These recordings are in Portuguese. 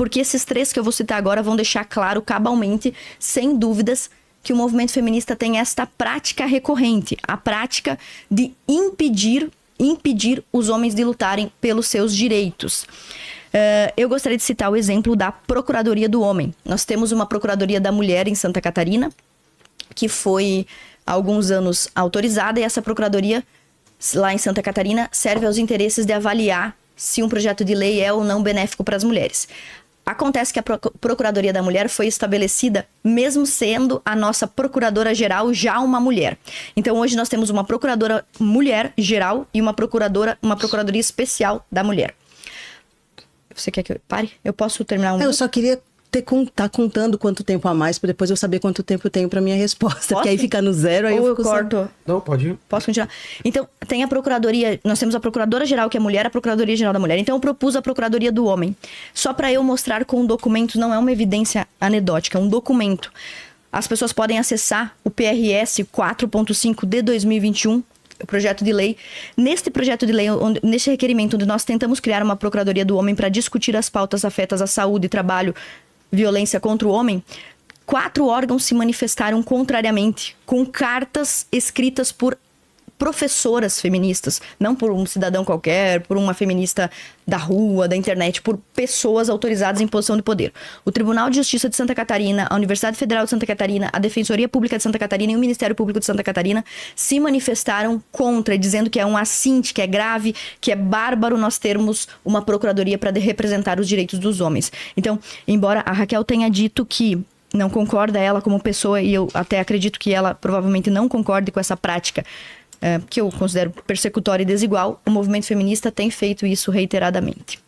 Porque esses três que eu vou citar agora vão deixar claro cabalmente, sem dúvidas, que o movimento feminista tem esta prática recorrente, a prática de impedir os homens de lutarem pelos seus direitos. Eu gostaria de citar o exemplo da Procuradoria do Homem. Nós temos uma Procuradoria da Mulher em Santa Catarina, que foi há alguns anos autorizada, e essa Procuradoria, lá em Santa Catarina, serve aos interesses de avaliar se um projeto de lei é ou não benéfico para as mulheres. Acontece que a Procuradoria da Mulher foi estabelecida mesmo sendo a nossa Procuradora-Geral já uma mulher. Então, hoje nós temos uma Procuradora Mulher Geral e uma Procuradoria Especial da Mulher. Você quer que eu pare? Eu posso terminar Eu só queria tá contando quanto tempo a mais, para depois eu saber quanto tempo eu tenho para minha resposta. Posso? Porque aí fica no zero, aí eu corto. Não, pode ir. Posso continuar? Então, tem a Procuradoria, nós temos a Procuradora-Geral, que é mulher, a Procuradoria-Geral da Mulher. Então, eu propus a Procuradoria do Homem. Só para eu mostrar com documentos, não é uma evidência anedótica, é um documento. As pessoas podem acessar o PRS 4.5 de 2021, o projeto de lei. Neste projeto de lei, neste requerimento, onde nós tentamos criar uma Procuradoria do Homem para discutir as pautas afetas à saúde, trabalho, violência contra o homem, 4 órgãos se manifestaram contrariamente, com cartas escritas por professoras feministas, não por um cidadão qualquer, por uma feminista da rua, da internet, por pessoas autorizadas em posição de poder. O Tribunal de Justiça de Santa Catarina, a Universidade Federal de Santa Catarina, a Defensoria Pública de Santa Catarina e o Ministério Público de Santa Catarina se manifestaram contra, dizendo que é um assinte, que é grave, que é bárbaro nós termos uma procuradoria para representar os direitos dos homens. Então, embora a Raquel tenha dito que não concorda ela como pessoa, e eu até acredito que ela provavelmente não concorde com essa prática, que eu considero persecutória e desigual, o movimento feminista tem feito isso reiteradamente.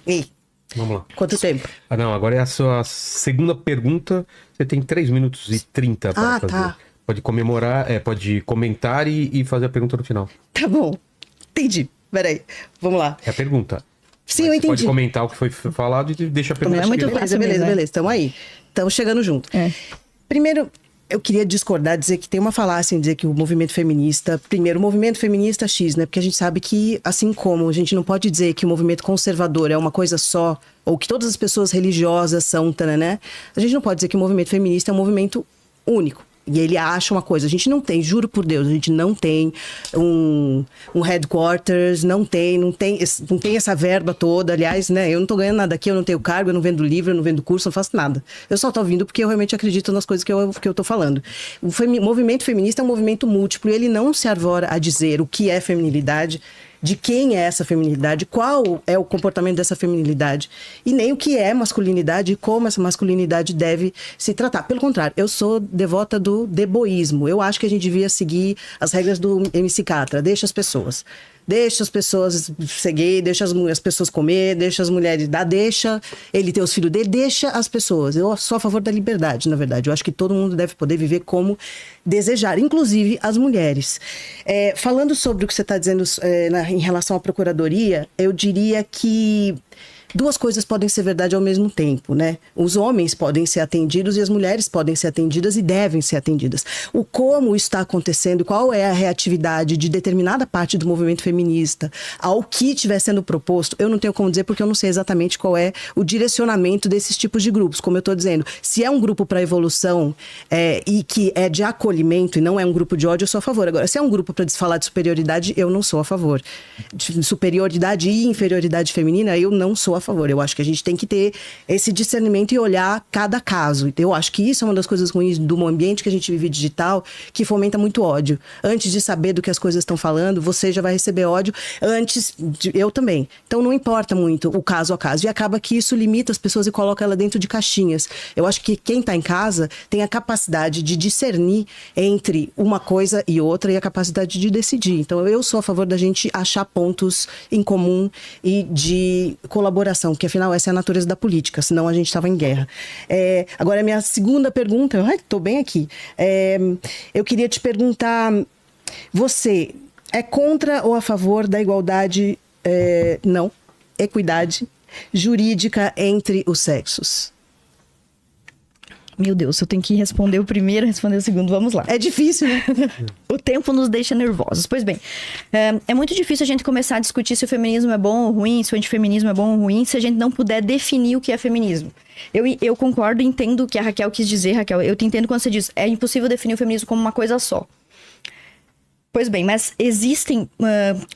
E vamos lá. Quanto tempo? Não, agora é a sua segunda pergunta. Você tem 3 minutos e 30 para fazer. Tá. Pode comemorar, pode comentar e fazer a pergunta no final. Tá bom. Entendi. Peraí. Vamos lá. É a pergunta. Sim, eu entendi. Pode comentar o que foi falado e deixa a pergunta. Não é muito fácil. Beleza. Estamos aí. Estamos chegando junto. Primeiro, eu queria discordar, dizer que tem uma falácia em dizer que o movimento feminista... Primeiro, o movimento feminista X, né? Porque a gente sabe que, assim como a gente não pode dizer que o movimento conservador é uma coisa só, ou que todas as pessoas religiosas são, né? A gente não pode dizer que o movimento feminista é um movimento único. E ele acha uma coisa, a gente não tem, juro por Deus, a gente não tem um headquarters, não tem essa verba toda. Aliás, né, eu não tô ganhando nada aqui, eu não tenho cargo, eu não vendo livro, eu não vendo curso, eu não faço nada. Eu só tô vindo porque eu realmente acredito nas coisas que eu tô falando. O movimento feminista é um movimento múltiplo e ele não se arvora a dizer o que é feminilidade, de quem é essa feminilidade, qual é o comportamento dessa feminilidade, e nem o que é masculinidade e como essa masculinidade deve se tratar. Pelo contrário, eu sou devota do deboísmo. Eu acho que a gente devia seguir as regras do MC Catra. Deixa as pessoas seguir, deixa as pessoas comer, deixa as mulheres dar, deixa ele ter os filhos dele, deixa as pessoas. Eu sou a favor da liberdade, na verdade. Eu acho que todo mundo deve poder viver como desejar, inclusive as mulheres. Falando sobre o que você está dizendo em relação à procuradoria, eu diria que duas coisas podem ser verdade ao mesmo tempo, né? Os homens podem ser atendidos e as mulheres podem ser atendidas e devem ser atendidas. O como está acontecendo, qual é a reatividade de determinada parte do movimento feminista ao que estiver sendo proposto, eu não tenho como dizer porque eu não sei exatamente qual é o direcionamento desses tipos de grupos. Como eu estou dizendo, se é um grupo para evolução e que é de acolhimento e não é um grupo de ódio, eu sou a favor. Agora, se é um grupo para falar de superioridade, eu não sou a favor. De superioridade e inferioridade feminina, eu não sou a favor. Eu acho que a gente tem que ter esse discernimento e olhar cada caso. Eu acho que isso é uma das coisas ruins do ambiente que a gente vive digital, que fomenta muito ódio. Antes de saber do que as coisas estão falando, você já vai receber ódio. Eu também. Então não importa muito o caso a caso. E acaba que isso limita as pessoas e coloca ela dentro de caixinhas. Eu acho que quem está em casa tem a capacidade de discernir entre uma coisa e outra e a capacidade de decidir. Então eu sou a favor da gente achar pontos em comum e de colaboração, que afinal essa é a natureza da política, senão a gente estava em guerra. Agora, a minha segunda pergunta, estou bem aqui, eu queria te perguntar, você é contra ou a favor da igualdade, equidade jurídica entre os sexos? Meu Deus, eu tenho que responder o primeiro, responder o segundo. Vamos lá. É difícil, né? O tempo nos deixa nervosos. Pois bem, é muito difícil a gente começar a discutir se o feminismo é bom ou ruim, se o antifeminismo é bom ou ruim, se a gente não puder definir o que é feminismo. Eu concordo e entendo o que a Raquel quis dizer, Raquel. Eu te entendo quando você diz, é impossível definir o feminismo como uma coisa só. Pois bem, mas existem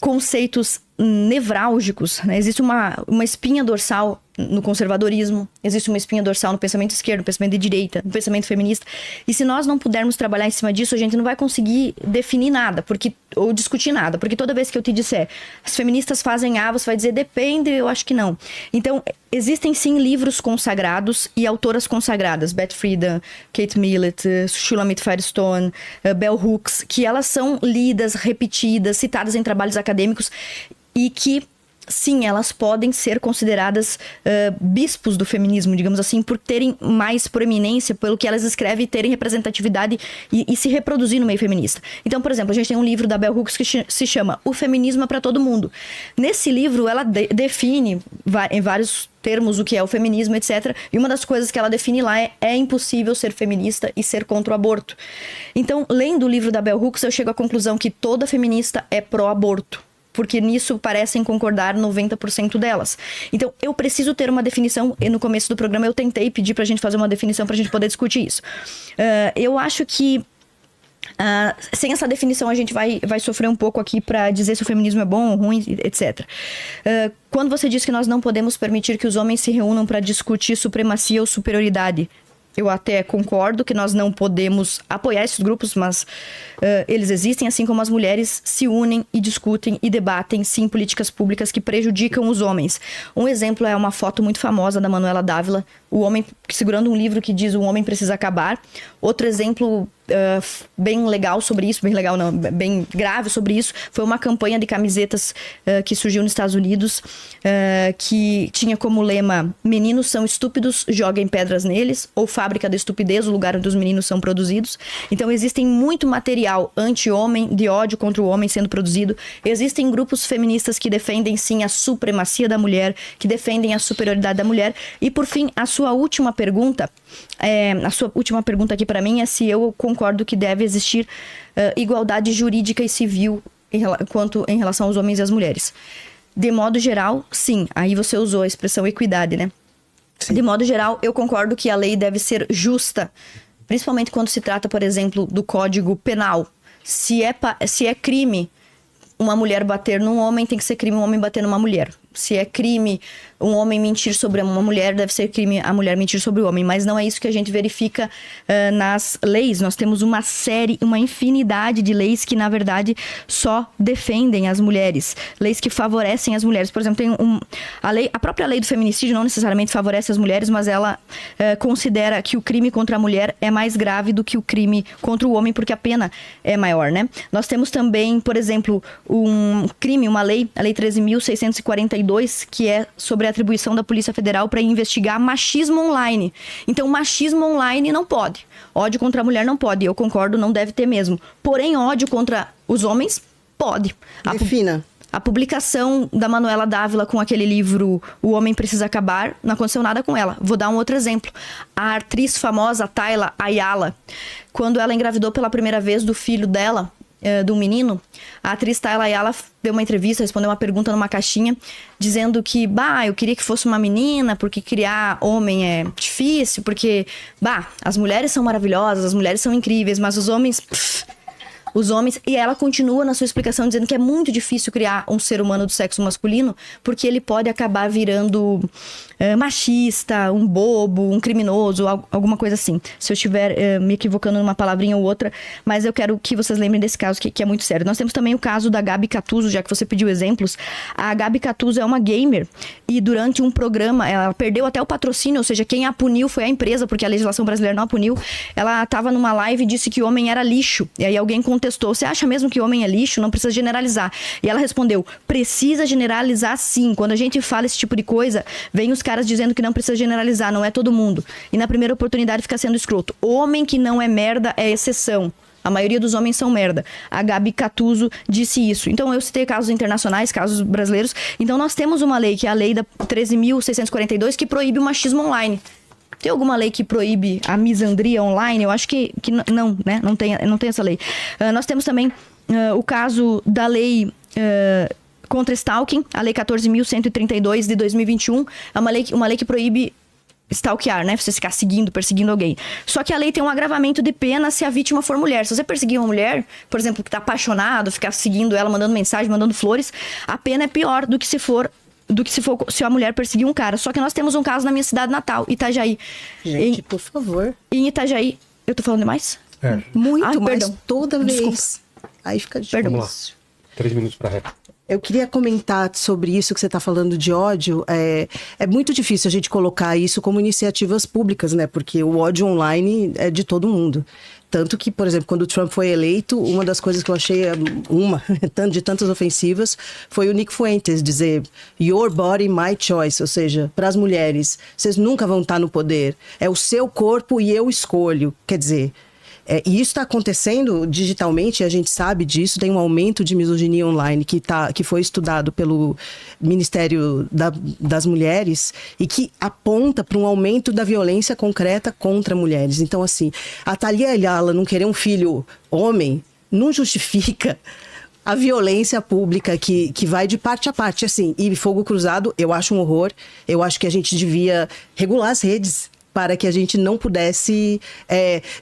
conceitos nevrálgicos, né? Existe uma espinha dorsal no conservadorismo, existe uma espinha dorsal no pensamento esquerdo, no pensamento de direita, no pensamento feminista. E se nós não pudermos trabalhar em cima disso, a gente não vai conseguir definir nada, ou discutir nada. Porque toda vez que eu te disser, as feministas fazem A, você vai dizer, depende, eu acho que não. Então, existem sim livros consagrados e autoras consagradas. Beth Friedan, Kate Millett, Shulamit Firestone, Bell Hooks, que elas são lidas, repetidas, citadas em trabalhos acadêmicos e que... Sim, elas podem ser consideradas bispos do feminismo, digamos assim, por terem mais proeminência pelo que elas escrevem, terem representatividade e se reproduzir no meio feminista. Então, por exemplo, a gente tem um livro da Bell Hooks que se chama O Feminismo é para Todo Mundo. Nesse livro, ela define em vários termos o que é o feminismo, etc. E uma das coisas que ela define lá é impossível ser feminista e ser contra o aborto. Então, lendo o livro da Bell Hooks, eu chego à conclusão que toda feminista é pró-aborto. Porque nisso parecem concordar 90% delas. Então, eu preciso ter uma definição, e no começo do programa eu tentei pedir pra gente fazer uma definição pra gente poder discutir isso. Eu acho que sem essa definição a gente vai sofrer um pouco aqui pra dizer se o feminismo é bom ou ruim, etc. Quando você diz que nós não podemos permitir que os homens se reúnam pra discutir supremacia ou superioridade, eu até concordo que nós não podemos apoiar esses grupos, mas eles existem, assim como as mulheres se unem e discutem e debatem, sim, políticas públicas que prejudicam os homens. Um exemplo é uma foto muito famosa da Manuela Dávila, o homem segurando um livro que diz "O homem precisa acabar". Outro exemplo bem legal sobre isso, bem legal não, bem grave sobre isso, foi uma campanha de camisetas que surgiu nos Estados Unidos, que tinha como lema "Meninos são estúpidos, joguem pedras neles", ou "Fábrica da estupidez, o lugar onde os meninos são produzidos". Então existem muito material anti-homem, de ódio contra o homem sendo produzido. Existem grupos feministas que defendem sim a supremacia da mulher, que defendem a superioridade da mulher. E por fim, a sua última pergunta aqui para mim é se eu concordo que deve existir igualdade jurídica e civil em relação aos homens e às mulheres. De modo geral, sim. Aí você usou a expressão equidade, né? Sim. De modo geral, eu concordo que a lei deve ser justa, principalmente quando se trata, por exemplo, do Código Penal. Se é crime uma mulher bater num homem, tem que ser crime um homem bater numa mulher. Se é crime um homem mentir sobre uma mulher, deve ser crime a mulher mentir sobre o homem. Mas não é isso que a gente verifica nas leis. Nós temos uma infinidade de leis que, na verdade, só defendem as mulheres. Leis que favorecem as mulheres. Por exemplo, tem a própria lei do feminicídio não necessariamente favorece as mulheres, mas ela considera que o crime contra a mulher é mais grave do que o crime contra o homem, porque a pena é maior, né? Nós temos também, por exemplo, uma lei, a Lei 13.642, que é sobre a atribuição da Polícia Federal para investigar machismo online. Então, machismo online não pode. Ódio contra a mulher não pode. Eu concordo, não deve ter mesmo. Porém, ódio contra os homens pode. Defina. A publicação da Manuela Dávila com aquele livro "O Homem Precisa Acabar", não aconteceu nada com ela. Vou dar um outro exemplo. A atriz famosa Tayla Ayala, quando ela engravidou pela primeira vez do filho dela, do menino, a atriz Tayla Ayala deu uma entrevista, respondeu uma pergunta numa caixinha, dizendo que, eu queria que fosse uma menina, porque criar homem é difícil, porque, as mulheres são maravilhosas, as mulheres são incríveis, mas os homens... E ela continua na sua explicação dizendo que é muito difícil criar um ser humano do sexo masculino, porque ele pode acabar virando machista, um bobo, um criminoso, alguma coisa assim. Se eu estiver me equivocando numa palavrinha ou outra, mas eu quero que vocês lembrem desse caso que é muito sério. Nós temos também o caso da Gabi Catuzzo, já que você pediu exemplos. A Gabi Catuzzo é uma gamer e durante um programa, ela perdeu até o patrocínio, ou seja, quem a puniu foi a empresa, porque a legislação brasileira não a puniu. Ela estava numa live e disse que o homem era lixo. E aí alguém contestou: "Você acha mesmo que o homem é lixo? Não precisa generalizar". E ela respondeu: "Precisa generalizar sim. Quando a gente fala esse tipo de coisa, vem os caras dizendo que não precisa generalizar, não é todo mundo. E na primeira oportunidade fica sendo escroto. Homem que não é merda é exceção. A maioria dos homens são merda". A Gabi Catuzzo disse isso. Então, eu citei casos internacionais, casos brasileiros. Então, nós temos uma lei, que é a lei da 13.642, que proíbe o machismo online. Tem alguma lei que proíbe a misandria online? Eu acho que não, né? Não tem essa lei. Nós temos também o caso da lei contra stalking, a lei 14.132 de 2021. É uma lei que proíbe stalkear, né? Você ficar seguindo, perseguindo alguém. Só que a lei tem um agravamento de pena se a vítima for mulher. Se você perseguir uma mulher, por exemplo, que tá apaixonado, ficar seguindo ela, mandando mensagem, mandando flores, a pena é pior do que se a mulher perseguir um cara. Só que nós temos um caso na minha cidade natal, Itajaí. Gente, por favor. Em Itajaí... Eu tô falando demais? Muito, mas perdão. toda vez. Desculpa. Aí fica difícil. Vamos lá. 3 minutos para rap. Eu queria comentar sobre isso que você está falando de ódio. É muito difícil a gente colocar isso como iniciativas públicas, né? Porque o ódio online é de todo mundo. Tanto que, por exemplo, quando o Trump foi eleito, uma das coisas que eu achei, de tantas ofensivas, foi o Nick Fuentes dizer "Your body, my choice", ou seja, para as mulheres, vocês nunca vão estar no poder. É o seu corpo e eu escolho. Quer dizer... e isso está acontecendo digitalmente, a gente sabe disso, tem um aumento de misoginia online que foi estudado pelo Ministério das Mulheres e que aponta para um aumento da violência concreta contra mulheres. Então, assim, a Thalia Ayala não querer um filho homem não justifica a violência pública que vai de parte a parte, assim. E fogo cruzado, eu acho um horror. Eu acho que a gente devia regular as redes para que a gente não pudesse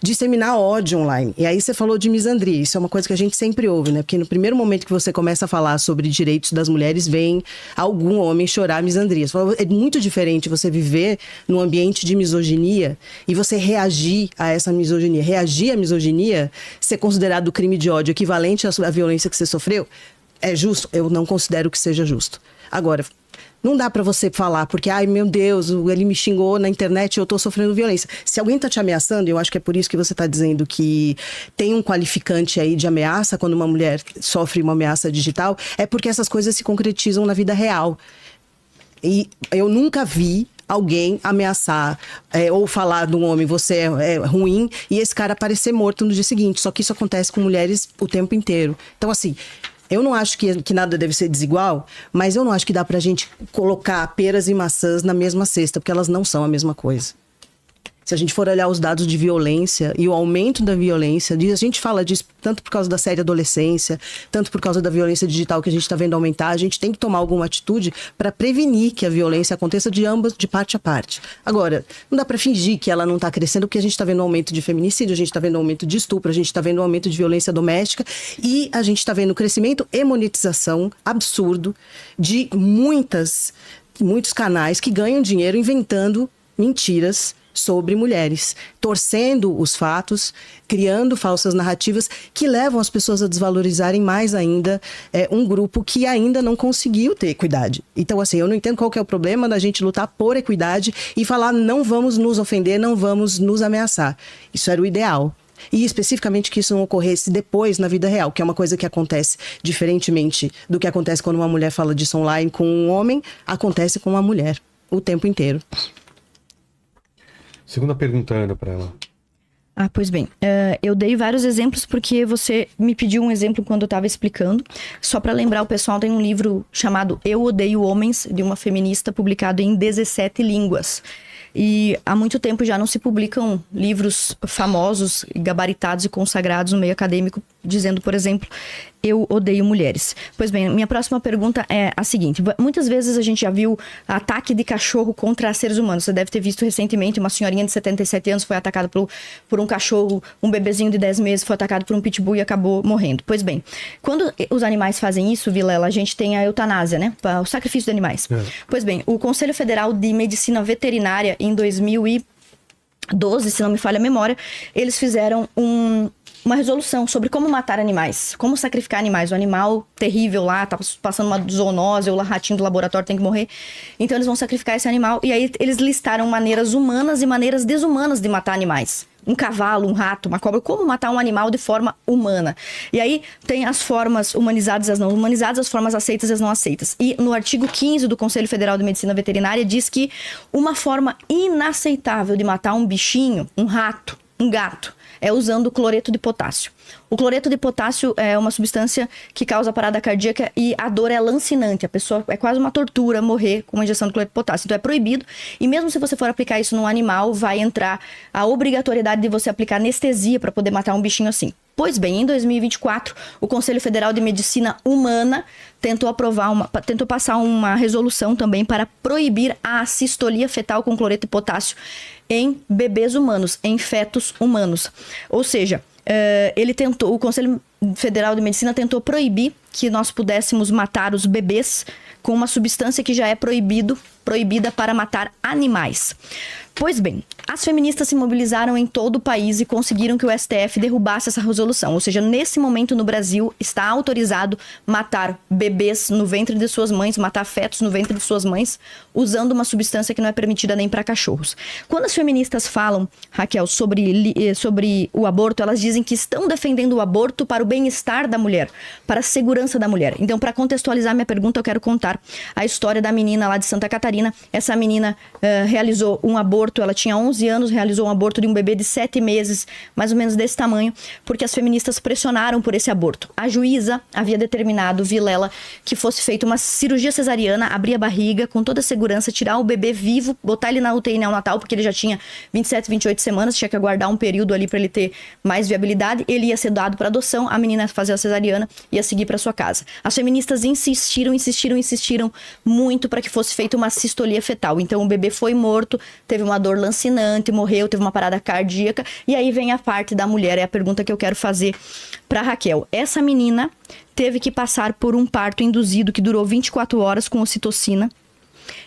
disseminar ódio online. E aí você falou de misandria, isso é uma coisa que a gente sempre ouve, né? Porque no primeiro momento que você começa a falar sobre direitos das mulheres, vem algum homem chorar misandria. É muito diferente você viver num ambiente de misoginia e você reagir a essa misoginia. Reagir à misoginia, ser considerado crime de ódio equivalente à violência que você sofreu, é justo? Eu não considero que seja justo. Agora... Não dá pra você falar, porque, ai meu Deus, ele me xingou na internet e eu tô sofrendo violência. Se alguém tá te ameaçando, eu acho que é por isso que você tá dizendo que tem um qualificante aí de ameaça, quando uma mulher sofre uma ameaça digital, é porque essas coisas se concretizam na vida real. E eu nunca vi alguém ameaçar ou falar de um homem, você é ruim, e esse cara aparecer morto no dia seguinte. Só que isso acontece com mulheres o tempo inteiro. Então, assim... Eu não acho que nada deve ser desigual, mas eu não acho que dá pra gente colocar peras e maçãs na mesma cesta, porque elas não são a mesma coisa. Se a gente for olhar os dados de violência e o aumento da violência, a gente fala disso tanto por causa da série adolescência, tanto por causa da violência digital que a gente está vendo aumentar, a gente tem que tomar alguma atitude para prevenir que a violência aconteça de parte a parte. Agora, não dá para fingir que ela não está crescendo, porque a gente está vendo um aumento de feminicídio, a gente está vendo um aumento de estupro, a gente está vendo um aumento de violência doméstica e a gente está vendo o crescimento e monetização absurdo de muitos canais que ganham dinheiro inventando mentiras sobre mulheres, torcendo os fatos, criando falsas narrativas que levam as pessoas a desvalorizarem mais ainda um grupo que ainda não conseguiu ter equidade. Então, assim, eu não entendo qual que é o problema da gente lutar por equidade e falar não vamos nos ofender, não vamos nos ameaçar. Isso era o ideal. E especificamente que isso não ocorresse depois na vida real, que é uma coisa que acontece diferentemente do que acontece quando uma mulher fala disso online com um homem, acontece com uma mulher o tempo inteiro. Segunda pergunta, Ana, para ela. Pois bem, eu dei vários exemplos porque você me pediu um exemplo quando eu estava explicando. Só para lembrar o pessoal, tem um livro chamado Eu Odeio Homens, de uma feminista, publicado em 17 línguas. E há muito tempo já não se publicam livros famosos, gabaritados e consagrados no meio acadêmico, dizendo, por exemplo, eu odeio mulheres. Pois bem, minha próxima pergunta é a seguinte. Muitas vezes a gente já viu ataque de cachorro contra seres humanos. Você deve ter visto recentemente uma senhorinha de 77 anos foi atacada por um cachorro, um bebezinho de 10 meses foi atacado por um pitbull e acabou morrendo. Pois bem, quando os animais fazem isso, Vilela, a gente tem a eutanásia, né? O sacrifício de animais. Pois bem, o Conselho Federal de Medicina Veterinária, em 2012, se não me falha a memória, eles fizeram uma resolução sobre como matar animais, como sacrificar animais. O animal terrível lá, tá passando uma zoonose, ou o ratinho do laboratório tem que morrer. Então eles vão sacrificar esse animal. E aí eles listaram maneiras humanas e maneiras desumanas de matar animais. Um cavalo, um rato, uma cobra, como matar um animal de forma humana. E aí tem as formas humanizadas e as não humanizadas, as formas aceitas e as não aceitas. E no artigo 15 do Conselho Federal de Medicina Veterinária diz que uma forma inaceitável de matar um bichinho, um rato, um gato, é usando cloreto de potássio. O cloreto de potássio é uma substância que causa parada cardíaca e a dor é lancinante. A pessoa é quase uma tortura morrer com uma injeção de cloreto de potássio. Então é proibido. E mesmo se você for aplicar isso num animal, vai entrar a obrigatoriedade de você aplicar anestesia para poder matar um bichinho assim. Pois bem, em 2024, o Conselho Federal de Medicina Humana tentou passar uma resolução também para proibir a assistolia fetal com cloreto de potássio em bebês humanos, em fetos humanos. Ou seja, o Conselho Federal de Medicina tentou proibir que nós pudéssemos matar os bebês com uma substância que já é proibida para matar animais. Pois bem, as feministas se mobilizaram em todo o país e conseguiram que o STF derrubasse essa resolução. Ou seja, nesse momento no Brasil está autorizado matar bebês no ventre de suas mães, matar fetos no ventre de suas mães, usando uma substância que não é permitida nem para cachorros. Quando as feministas falam, Raquel, sobre o aborto, elas dizem que estão defendendo o aborto para o bem-estar da mulher, para a segurança da mulher. Então, para contextualizar minha pergunta, eu quero contar a história da menina lá de Santa Catarina. Essa menina realizou um aborto, ela tinha 11 anos, realizou um aborto de um bebê de 7 meses, mais ou menos desse tamanho, porque as feministas pressionaram por esse aborto. A juíza havia determinado, Vilela, que fosse feita uma cirurgia cesariana, abrir a barriga com toda a segurança, tirar o bebê vivo, botar ele na UTI neonatal, porque ele já tinha 27, 28 semanas, tinha que aguardar um período ali para ele ter mais viabilidade, ele ia ser dado para adoção, a menina ia fazer a cesariana, ia seguir para sua casa. As feministas insistiram muito para que fosse feita uma cistolia fetal. Então o bebê foi morto, teve uma dor lancinante, morreu, teve uma parada cardíaca. E aí vem a parte da mulher, é a pergunta que eu quero fazer para Raquel. Essa menina teve que passar por um parto induzido que durou 24 horas com ocitocina.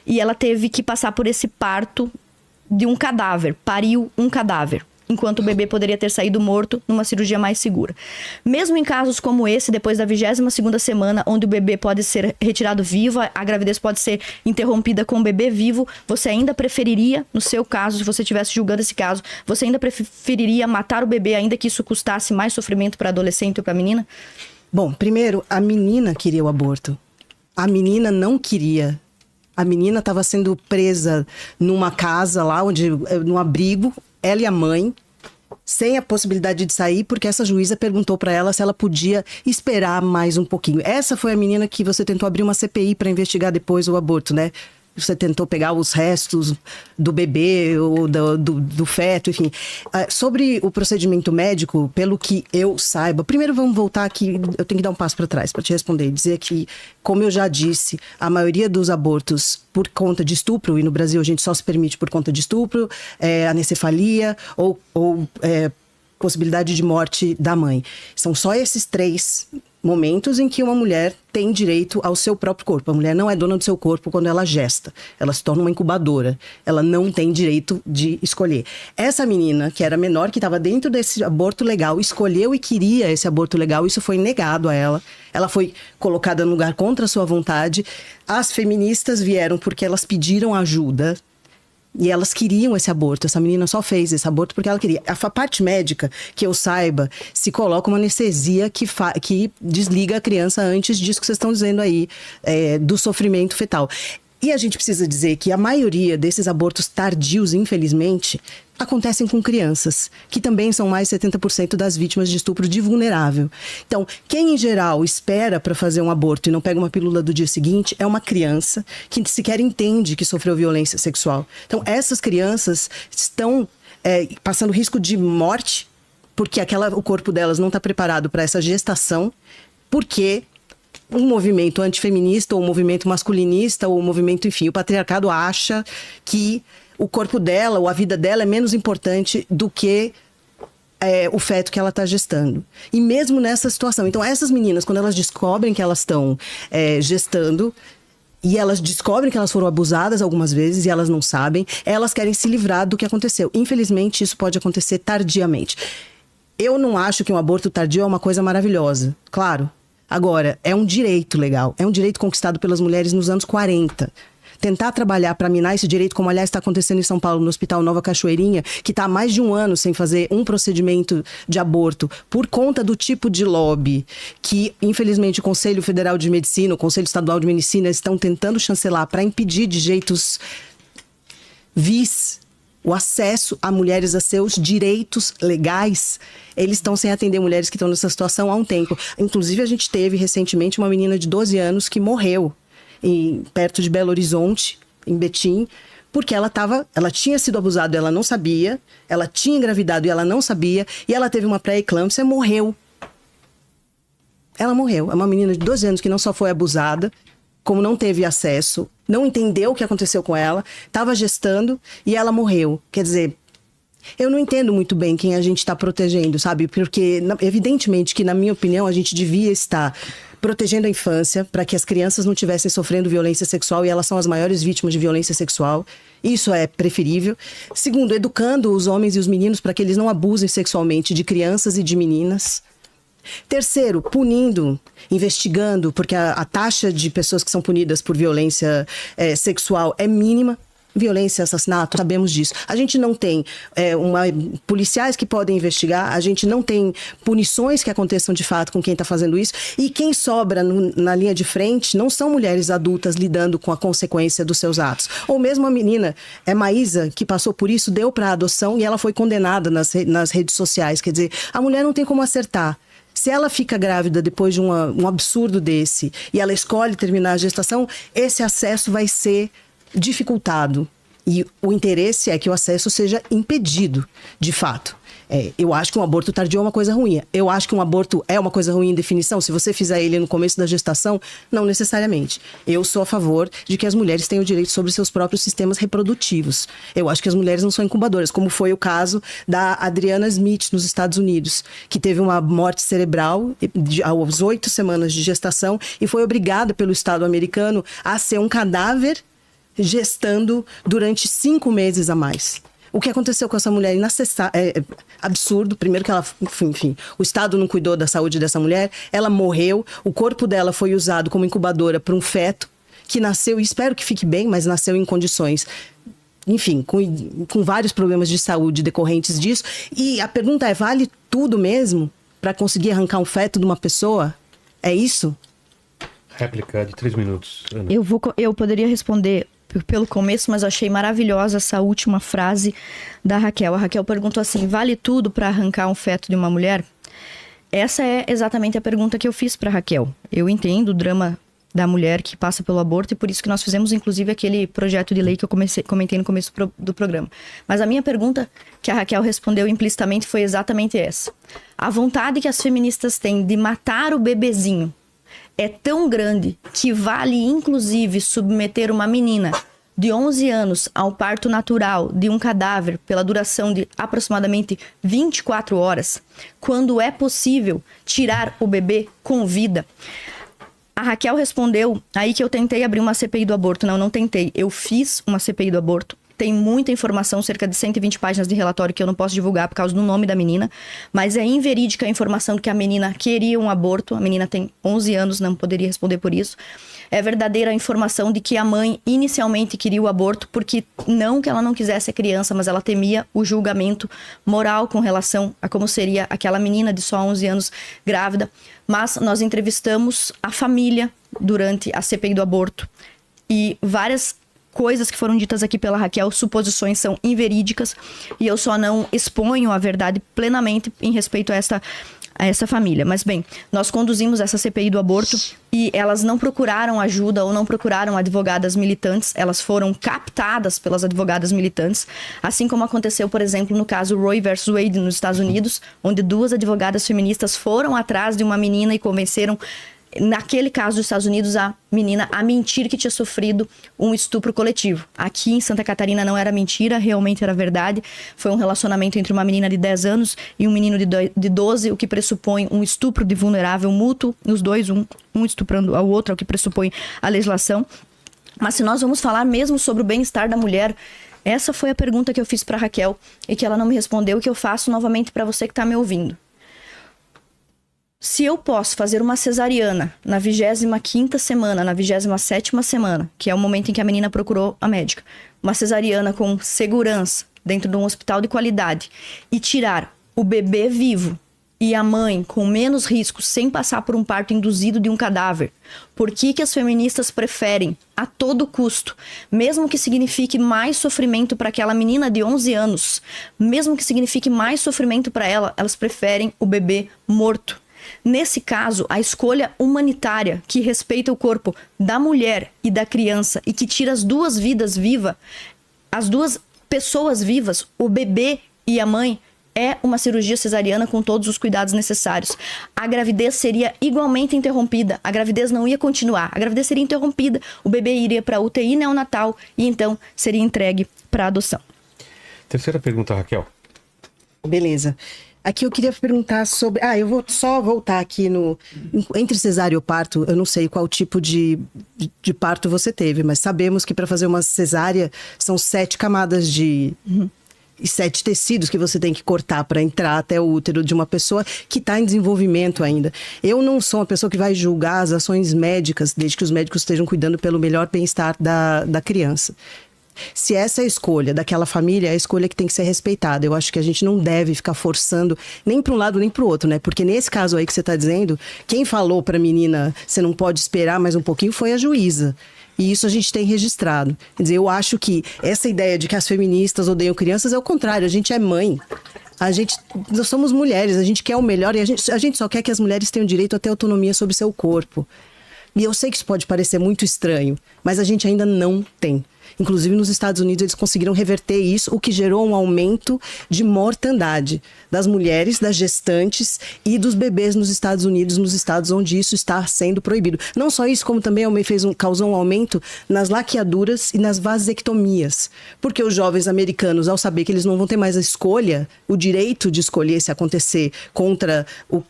E ela teve que passar por esse parto de um cadáver, pariu um cadáver, enquanto o bebê poderia ter saído morto numa cirurgia mais segura. Mesmo em casos como esse, depois da 22ª semana, onde o bebê pode ser retirado vivo, a gravidez pode ser interrompida com o bebê vivo, você ainda preferiria, no seu caso, se você estivesse julgando esse caso, você ainda preferiria matar o bebê, ainda que isso custasse mais sofrimento para a adolescente ou para a menina? Bom, primeiro, a menina queria o aborto. A menina não queria. A menina estava sendo presa numa casa lá, num abrigo, ela e a mãe, sem a possibilidade de sair, porque essa juíza perguntou para ela se ela podia esperar mais um pouquinho. Essa foi a menina que você tentou abrir uma CPI para investigar depois o aborto, né? Você tentou pegar os restos do bebê ou do feto, enfim. Sobre o procedimento médico, pelo que eu saiba... Primeiro vamos voltar aqui, eu tenho que dar um passo para trás para te responder. Dizer que, como eu já disse, a maioria dos abortos por conta de estupro, e no Brasil a gente só se permite por conta de estupro, anencefalia ou possibilidade de morte da mãe. São só esses 3 momentos em que uma mulher tem direito ao seu próprio corpo. A mulher não é dona do seu corpo quando ela gesta. Ela se torna uma incubadora. Ela não tem direito de escolher. Essa menina, que era menor, que estava dentro desse aborto legal, escolheu e queria esse aborto legal. Isso foi negado a ela. Ela foi colocada no lugar contra a sua vontade. As feministas vieram porque elas pediram ajuda. E elas queriam esse aborto. Essa menina só fez esse aborto porque ela queria. A parte médica, que eu saiba, se coloca uma anestesia que desliga a criança antes disso que vocês estão dizendo aí, do sofrimento fetal. E a gente precisa dizer que a maioria desses abortos tardios, infelizmente, acontecem com crianças, que também são mais de 70% das vítimas de estupro de vulnerável. Então, quem em geral espera para fazer um aborto e não pega uma pílula do dia seguinte é uma criança que sequer entende que sofreu violência sexual. Então, essas crianças estão passando risco de morte porque o corpo delas não está preparado para essa gestação, porque um movimento antifeminista ou um movimento masculinista ou um movimento, enfim, o patriarcado acha que o corpo dela ou a vida dela é menos importante do que o feto que ela está gestando. E mesmo nessa situação. Então, essas meninas, quando elas descobrem que elas estão gestando, e elas descobrem que elas foram abusadas algumas vezes e elas não sabem, elas querem se livrar do que aconteceu. Infelizmente, isso pode acontecer tardiamente. Eu não acho que um aborto tardio é uma coisa maravilhosa. Claro. Agora, é um direito legal. É um direito conquistado pelas mulheres nos anos 40. Tentar trabalhar para minar esse direito, como aliás está acontecendo em São Paulo, no Hospital Nova Cachoeirinha, que está há mais de um ano sem fazer um procedimento de aborto, por conta do tipo de lobby que, infelizmente, o Conselho Federal de Medicina, o Conselho Estadual de Medicina estão tentando chancelar para impedir de jeitos vis o acesso a mulheres a seus direitos legais, eles estão sem atender mulheres que estão nessa situação há um tempo. Inclusive, a gente teve recentemente uma menina de 12 anos que morreu perto de Belo Horizonte, em Betim, porque ela tinha sido abusada e ela não sabia, ela tinha engravidado e ela não sabia, e ela teve uma pré-eclâmpsia e morreu. Ela morreu. É uma menina de 12 anos que não só foi abusada, como não teve acesso, não entendeu o que aconteceu com ela, estava gestando e ela morreu. Quer dizer, eu não entendo muito bem quem a gente está protegendo, sabe? Porque, evidentemente, que na minha opinião, a gente devia estar protegendo a infância para que as crianças não estivessem sofrendo violência sexual, e elas são as maiores vítimas de violência sexual. Isso é preferível. Segundo, educando os homens e os meninos para que eles não abusem sexualmente de crianças e de meninas. Terceiro, punindo, investigando, porque a taxa de pessoas que são punidas por violência sexual é mínima. Violência, assassinato, sabemos disso. A gente não tem policiais que podem investigar, a gente não tem punições que aconteçam de fato com quem está fazendo isso, e quem sobra na linha de frente não são mulheres adultas lidando com a consequência dos seus atos. Ou mesmo a menina, Maísa, que passou por isso, deu para adoção e ela foi condenada nas redes sociais. Quer dizer, a mulher não tem como acertar. Se ela fica grávida depois de um absurdo desse e ela escolhe terminar a gestação, esse acesso vai ser dificultado. E o interesse é que o acesso seja impedido, de fato. Eu acho que um aborto tardio é uma coisa ruim. Eu acho que um aborto é uma coisa ruim em definição. Se você fizer ele no começo da gestação, não necessariamente. Eu sou a favor de que as mulheres tenham direito sobre seus próprios sistemas reprodutivos. Eu acho que as mulheres não são incubadoras, como foi o caso da Adriana Smith, nos Estados Unidos, que teve uma morte cerebral aos 8 semanas de gestação e foi obrigada pelo Estado americano a ser um cadáver gestando durante 5 meses a mais. O que aconteceu com essa mulher é absurdo. Primeiro que ela, enfim, o Estado não cuidou da saúde dessa mulher, ela morreu, o corpo dela foi usado como incubadora para um feto que nasceu, e espero que fique bem, mas nasceu em condições, enfim, com vários problemas de saúde decorrentes disso. E a pergunta é, vale tudo mesmo para conseguir arrancar um feto de uma pessoa? É isso? Réplica de 3 minutos, Ana. Eu poderia responder pelo começo, mas eu achei maravilhosa essa última frase da Raquel. A Raquel perguntou assim: vale tudo para arrancar um feto de uma mulher? Essa é exatamente a pergunta que eu fiz para Raquel. Eu entendo o drama da mulher que passa pelo aborto, e por isso que nós fizemos inclusive aquele projeto de lei que eu comentei no começo do programa. Mas a minha pergunta, que a Raquel respondeu implicitamente, foi exatamente essa. A vontade que as feministas têm de matar o bebezinho é tão grande que vale, inclusive, submeter uma menina de 11 anos ao parto natural de um cadáver pela duração de aproximadamente 24 horas, quando é possível tirar o bebê com vida. A Raquel respondeu aí que eu tentei abrir uma CPI do aborto. Não tentei. Eu fiz uma CPI do aborto. Tem muita informação, cerca de 120 páginas de relatório que eu não posso divulgar por causa do nome da menina, mas é inverídica a informação de que a menina queria um aborto. A menina tem 11 anos, não poderia responder por isso. É verdadeira a informação de que a mãe inicialmente queria o aborto porque não que ela não quisesse a criança, mas ela temia o julgamento moral com relação a como seria aquela menina de só 11 anos grávida. Mas nós entrevistamos a família durante a CPI do aborto e várias coisas que foram ditas aqui pela Raquel, suposições são inverídicas, e eu só não exponho a verdade plenamente em respeito a essa família. Mas bem, nós conduzimos essa CPI do aborto e elas não procuraram ajuda ou não procuraram advogadas militantes, elas foram captadas pelas advogadas militantes, assim como aconteceu, por exemplo, no caso Roe versus Wade nos Estados Unidos, onde 2 advogadas feministas foram atrás de uma menina e convenceram, naquele caso dos Estados Unidos, a menina a mentir que tinha sofrido um estupro coletivo. Aqui em Santa Catarina não era mentira, realmente era verdade. Foi um relacionamento entre uma menina de 10 anos e um menino de 12, o que pressupõe um estupro de vulnerável mútuo, os dois, um estuprando ao outro, é o que pressupõe a legislação. Mas se nós vamos falar mesmo sobre o bem-estar da mulher, essa foi a pergunta que eu fiz para Raquel e que ela não me respondeu, que eu faço novamente para você que está me ouvindo. Se eu posso fazer uma cesariana na 25ª semana, na 27ª semana, que é o momento em que a menina procurou a médica, uma cesariana com segurança dentro de um hospital de qualidade, e tirar o bebê vivo e a mãe com menos riscos, sem passar por um parto induzido de um cadáver, por que que as feministas preferem, a todo custo, mesmo que signifique mais sofrimento para aquela menina de 11 anos, mesmo que signifique mais sofrimento para ela, elas preferem o bebê morto? Nesse caso, a escolha humanitária que respeita o corpo da mulher e da criança e que tira as duas vidas vivas, as duas pessoas vivas, o bebê e a mãe, é uma cirurgia cesariana com todos os cuidados necessários. A gravidez seria igualmente interrompida, a gravidez não ia continuar, a gravidez seria interrompida, o bebê iria para a UTI neonatal e então seria entregue para adoção. Terceira pergunta, Raquel. Beleza. Aqui eu queria perguntar sobre... eu vou só voltar aqui no... Entre cesárea e o parto, eu não sei qual tipo de parto você teve, mas sabemos que para fazer uma cesárea são 7 camadas de... E 7 tecidos que você tem que cortar para entrar até o útero de uma pessoa que está em desenvolvimento ainda. Eu não sou uma pessoa que vai julgar as ações médicas, desde que os médicos estejam cuidando pelo melhor bem-estar da criança. Se essa é a escolha daquela família, é a escolha que tem que ser respeitada. Eu acho que a gente não deve ficar forçando nem para um lado nem para o outro, né? Porque nesse caso aí que você está dizendo, quem falou para a menina, você não pode esperar mais um pouquinho, foi a juíza. E isso a gente tem registrado. Quer dizer, eu acho que essa ideia de que as feministas odeiam crianças é o contrário. A gente é mãe. Nós somos mulheres, a gente quer o melhor e a gente só quer que as mulheres tenham direito a ter autonomia sobre seu corpo. E eu sei que isso pode parecer muito estranho, mas a gente ainda não tem. Inclusive, nos Estados Unidos, eles conseguiram reverter isso, o que gerou um aumento de mortandade das mulheres, das gestantes e dos bebês nos Estados Unidos, nos estados onde isso está sendo proibido. Não só isso, como também causou um aumento nas laqueaduras e nas vasectomias. Porque os jovens americanos, ao saber que eles não vão ter mais a escolha, o direito de escolher se acontecer contra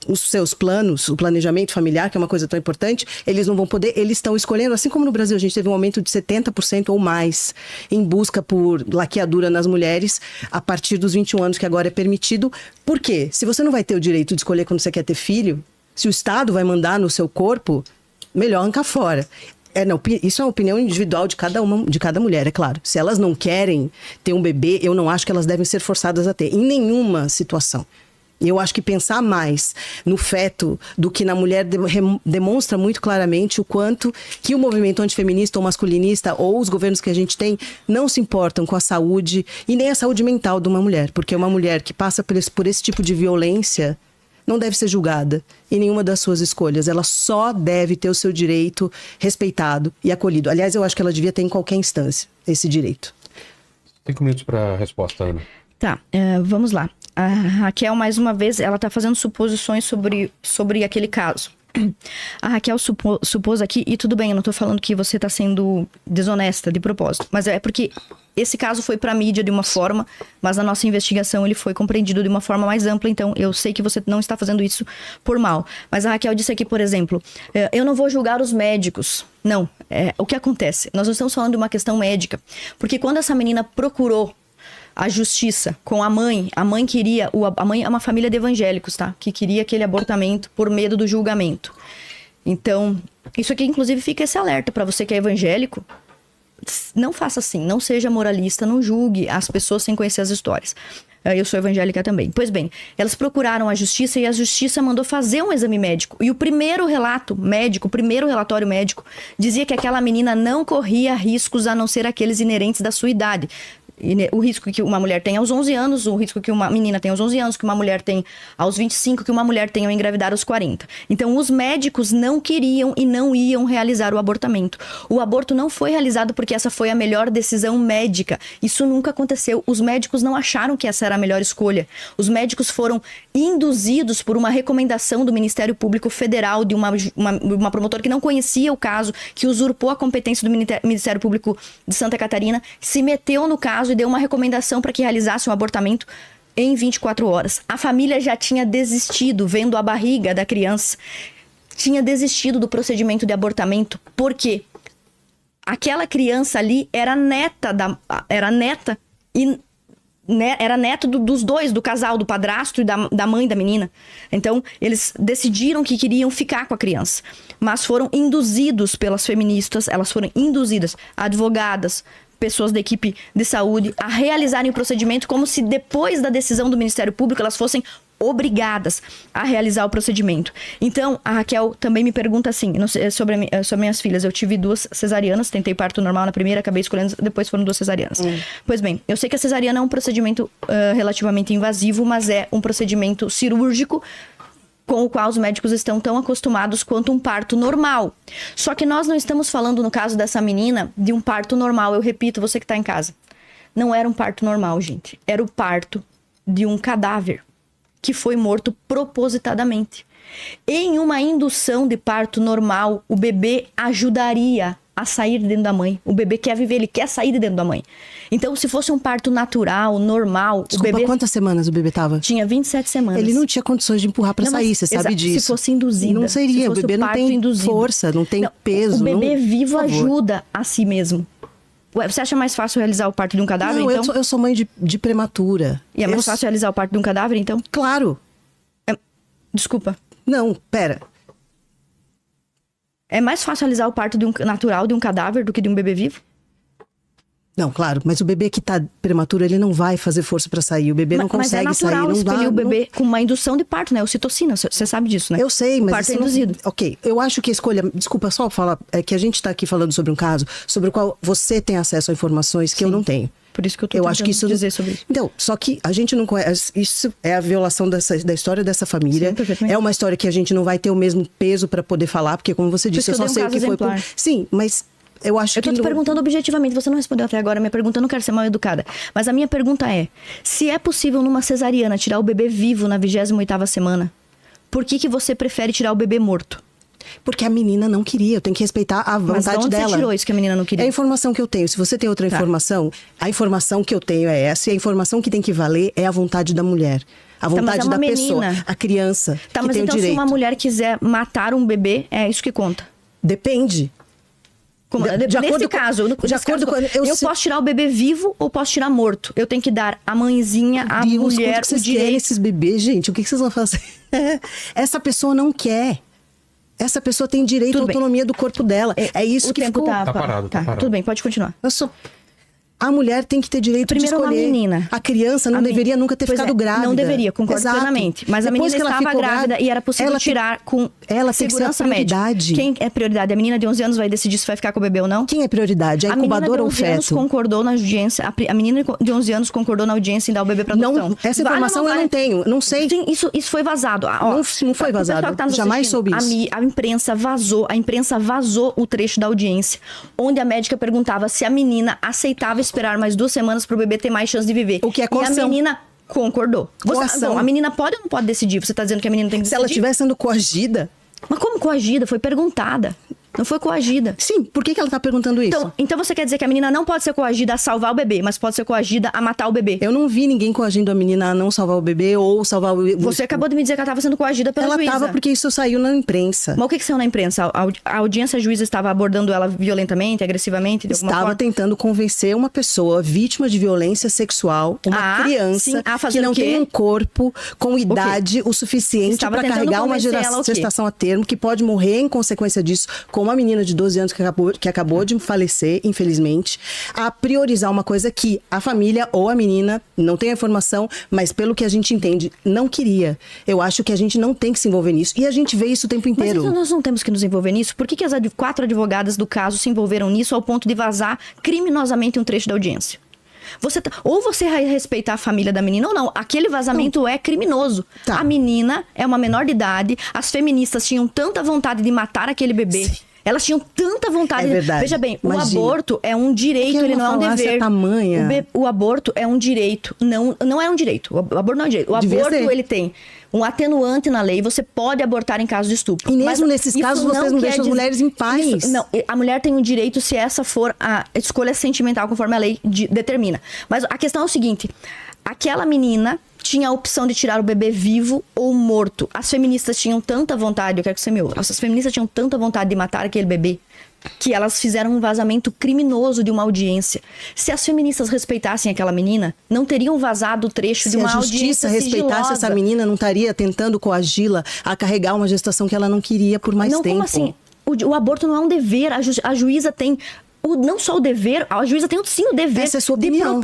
os seus planos, o planejamento familiar, que é uma coisa tão importante, eles não vão poder, eles estão escolhendo, assim como no Brasil a gente teve um aumento de 70% ou mais em busca por laqueadura nas mulheres a partir dos 21 anos, que agora é permitido. Por quê? Se você não vai ter o direito de escolher quando você quer ter filho, se o Estado vai mandar no seu corpo, melhor arrancar fora. Isso é uma opinião individual de cada mulher, é claro. Se elas não querem ter um bebê, eu não acho que elas devem ser forçadas a ter, em nenhuma situação. Eu acho que pensar mais no feto do que na mulher demonstra muito claramente o quanto que o movimento antifeminista ou masculinista ou os governos que a gente tem não se importam com a saúde e nem a saúde mental de uma mulher. Porque uma mulher que passa por esse tipo de violência não deve ser julgada em nenhuma das suas escolhas. Ela só deve ter o seu direito respeitado e acolhido. Aliás, eu acho que ela devia ter em qualquer instância esse direito. 5 minutos para a resposta, Ana. Tá, vamos lá. A Raquel, mais uma vez, ela está fazendo suposições sobre aquele caso. A Raquel supôs aqui, e tudo bem, eu não estou falando que você está sendo desonesta de propósito, mas é porque esse caso foi para a mídia de uma forma, mas na nossa investigação ele foi compreendido de uma forma mais ampla, então eu sei que você não está fazendo isso por mal. Mas a Raquel disse aqui, por exemplo, eu não vou julgar os médicos. Não, o que acontece? Nós não estamos falando de uma questão médica, porque quando essa menina procurou a justiça com a mãe queria, a mãe é uma família de evangélicos, tá? Que queria aquele abortamento por medo do julgamento. Então, isso aqui inclusive fica esse alerta para você que é evangélico. Não faça assim, não seja moralista, não julgue as pessoas sem conhecer as histórias. Eu sou evangélica também. Pois bem, elas procuraram a justiça e a justiça mandou fazer um exame médico. E o primeiro relato médico, o primeiro relatório médico, dizia que aquela menina não corria riscos a não ser aqueles inerentes da sua idade. O risco que uma mulher tem aos 11 anos, o risco que uma menina tem aos 11 anos, que uma mulher tem aos 25, que uma mulher tem ao engravidar aos 40. Então, os médicos não queriam e não iam realizar o abortamento. O aborto não foi realizado porque essa foi a melhor decisão médica. Isso nunca aconteceu. Os médicos não acharam que essa era a melhor escolha. Os médicos foram induzidos por uma recomendação do Ministério Público Federal, de uma promotora que não conhecia o caso, que usurpou a competência do Ministério Público de Santa Catarina, se meteu no caso e deu uma recomendação para que realizasse um abortamento em 24 horas. A família já tinha desistido, vendo a barriga da criança, tinha desistido do procedimento de abortamento, porque aquela criança ali era neto dos dois, do casal, do padrasto e da mãe da menina. Então, eles decidiram que queriam ficar com a criança. Mas foram induzidos pelas feministas, elas foram induzidas, advogadas, pessoas da equipe de saúde, a realizarem o procedimento como se depois da decisão do Ministério Público elas fossem obrigadas a realizar o procedimento. Então, a Raquel também me pergunta assim, sobre minhas filhas. Eu tive 2 cesarianas, tentei parto normal na primeira, acabei escolhendo, depois foram 2 cesarianas. Pois bem, eu sei que a cesariana é um procedimento relativamente invasivo, mas é um procedimento cirúrgico com o qual os médicos estão tão acostumados quanto um parto normal. Só que nós não estamos falando, no caso dessa menina, de um parto normal. Eu repito, você que está em casa. Não era um parto normal, gente. Era o parto de um cadáver que foi morto propositadamente. Em uma indução de parto normal, o bebê ajudaria a sair de dentro da mãe. O bebê quer viver, ele quer sair de dentro da mãe. Então, se fosse um parto natural, normal... Desculpa, o bebê... quantas semanas o bebê tava? Tinha 27 semanas. Ele não tinha condições de empurrar pra sair, você sabe disso. Se fosse induzida. Não seria, o bebê não tem força, não tem peso. O bebê não... vivo ajuda a si mesmo. Ué, você acha mais fácil realizar o parto de um cadáver, não, então? Eu sou mãe de prematura. E é mais fácil realizar o parto de um cadáver, então? Claro. Desculpa. Não, pera. É mais fácil realizar o parto natural de um cadáver do que de um bebê vivo? Não, claro, mas o bebê que tá prematuro, ele não vai fazer força pra sair. O bebê não consegue sair. Mas é natural expelir o bebê com uma indução de parto, né? Ocitocina, você sabe disso, né? Eu sei, mas... O parto é induzido. Ok, eu acho que a escolha... Desculpa, só falar... É que a gente tá aqui falando sobre um caso sobre o qual você tem acesso a informações que eu não tenho. Por isso que eu tô tentando dizer sobre isso. Então, só que a gente não conhece... Isso é a violação da história dessa família. Sim, é uma história que a gente não vai ter o mesmo peso pra poder falar, porque como você disse, eu só sei o que foi... Sim, mas... Eu tô te perguntando objetivamente, você não respondeu até agora a minha pergunta, eu não quero ser mal educada. Mas a minha pergunta é, se é possível numa cesariana tirar o bebê vivo na 28ª semana, por que você prefere tirar o bebê morto? Porque a menina não queria, eu tenho que respeitar a vontade dela. Mas de onde você tirou isso que a menina não queria? É a informação que eu tenho. Se você tem outra informação, a informação que eu tenho é essa, e a informação que tem que valer é a vontade da mulher. A vontade da pessoa, a criança que tem o direito. Se uma mulher quiser matar um bebê, é isso que conta? Depende. Nesse caso, eu posso tirar o bebê vivo ou posso tirar morto? Eu tenho que dar à mãezinha, à mulher, o direito. Esses bebês, gente, o que vocês vão fazer? Essa pessoa não quer. Essa pessoa tem direito à autonomia do corpo dela. É isso que ficou... Tá parado. Tudo bem, pode continuar. A mulher tem que ter direito de escolher. Uma menina. A criança não deveria nunca ter ficado grávida. Não deveria, concordo plenamente. Mas depois a menina estava grávida e era possível tirar com segurança médica. Quem é prioridade? A menina de 11 anos vai decidir se vai ficar com o bebê ou não? Quem é prioridade? A incubadora ou o feto? A menina de 11 anos concordou na audiência. A menina de 11 anos concordou na audiência em dar o bebê para adoção. Não, essa informação eu não tenho. Não sei. Sim, isso foi vazado. Não foi vazado. Jamais soube isso. A imprensa vazou o trecho da audiência, onde a médica perguntava se a menina aceitava esperar mais 2 semanas para o bebê ter mais chance de viver. O que é coação. E a menina concordou. A menina pode ou não pode decidir? Você está dizendo que a menina tem que decidir? Se ela estiver sendo coagida... Mas como coagida? Foi perguntada. Não foi coagida. Sim, por que ela tá perguntando isso? Então você quer dizer que a menina não pode ser coagida a salvar o bebê, mas pode ser coagida a matar o bebê. Eu não vi ninguém coagindo a menina a não salvar o bebê ou salvar o... Você acabou de me dizer que ela estava sendo coagida pela juíza. Ela estava porque isso saiu na imprensa. Mas o que saiu na imprensa? A audiência, a juíza estava abordando ela violentamente, agressivamente? Estava tentando convencer uma pessoa vítima de violência sexual, uma criança que não tem um corpo com idade o suficiente para carregar uma gestação a termo, que pode morrer em consequência disso, como a menina de 12 anos que acabou de falecer, infelizmente, a priorizar uma coisa que a família ou a menina não tem a informação, mas pelo que a gente entende, não queria. Eu acho que a gente não tem que se envolver nisso. E a gente vê isso o tempo inteiro. Mas então nós não temos que nos envolver nisso? Por que as 4 advogadas do caso se envolveram nisso ao ponto de vazar criminosamente um trecho da audiência? Ou você vai respeitar a família da menina ou não. Aquele vazamento é criminoso. A menina é uma menor de idade, as feministas tinham tanta vontade de matar aquele bebê. Sim. Elas tinham tanta vontade. É verdade. Veja bem, o aborto é um direito, ele não é um dever. O aborto é um direito, não é um direito. O aborto não é um direito. O aborto, ele tem um atenuante na lei, você pode abortar em caso de estupro. E mesmo nesses casos, vocês não deixam as mulheres em paz. Não, a mulher tem um direito se essa for a escolha sentimental, conforme a lei determina. Mas a questão é o seguinte, aquela menina tinha a opção de tirar o bebê vivo ou morto. As feministas tinham tanta vontade, eu quero que você me ouça, as feministas tinham tanta vontade de matar aquele bebê, que elas fizeram um vazamento criminoso de uma audiência. Se as feministas respeitassem aquela menina, não teriam vazado o trecho de uma audiência sigilosa. Se a justiça respeitasse essa menina, não estaria tentando coagi-la a carregar uma gestação que ela não queria por mais tempo. Como assim? O aborto não é um dever, a juíza tem não só o dever, a juíza tem sim o dever. Essa é a sua opinião.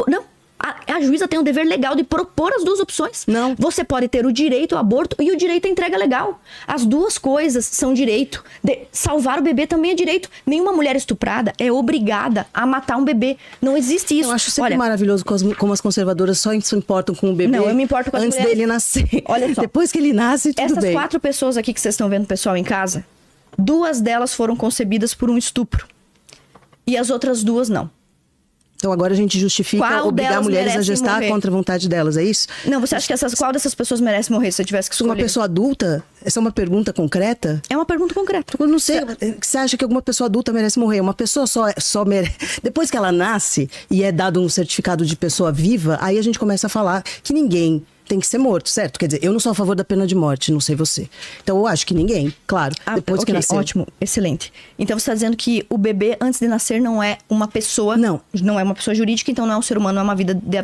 A juíza tem o dever legal de propor as duas opções. Não. Você pode ter o direito ao aborto e o direito à entrega legal. As duas coisas são direito. Salvar o bebê também é direito. Nenhuma mulher estuprada é obrigada a matar um bebê. Não existe isso. Eu acho sempre maravilhoso como as conservadoras só se importam com o bebê. Não, eu me importo com as antes mulheres. dele nascer. Olha só. Depois que ele nasce, tudo Essas bem. 4 pessoas aqui que vocês estão vendo, pessoal, em casa, 2 delas foram concebidas por um estupro. E as outras 2 não. Então agora a gente justifica Qual obrigar delas mulheres a merece gestar morrer? contra a vontade delas, é isso? Não, você acha que qual dessas pessoas merece morrer se você tivesse que escolher? Uma pessoa adulta? Essa é uma pergunta concreta? É uma pergunta concreta. Eu não sei. Você acha que alguma pessoa adulta merece morrer? Uma pessoa só merece. Depois que ela nasce e é dado um certificado de pessoa viva, aí a gente começa a falar que ninguém tem que ser morto, certo? Quer dizer, eu não sou a favor da pena de morte, não sei você. Então eu acho que ninguém, claro, depois que nasceu. Ótimo, excelente. Então você está dizendo que o bebê, antes de nascer, não é uma pessoa... Não. Não é uma pessoa jurídica, então não é um ser humano, não é uma vida